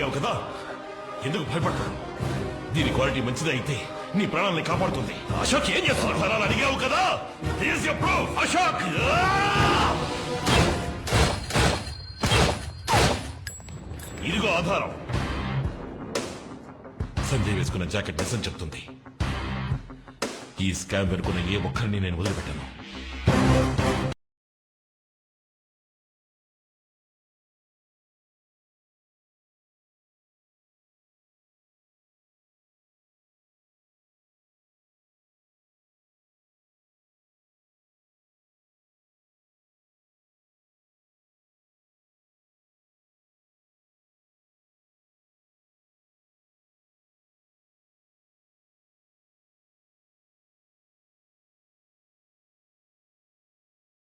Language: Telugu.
అడిగావు కదా, ఎందుకు భయపడతాను? దీని క్వాలిటీ మంచిది అయితే నీ ప్రాణాలని కాపాడుతుంది. అశోక్ ఏం చేస్తున్నారు సార్ అని అడిగావు కదా, Here's your proof, అశోక్. ఇదిగో ఆధారం. సంజయ్ వేసుకున్న జాకెట్ నిజం చెప్తుంది. ఈ స్కామ్ వెనుకున్న ఏ ఒక్కరిని నేను వదిలిపెట్టాను.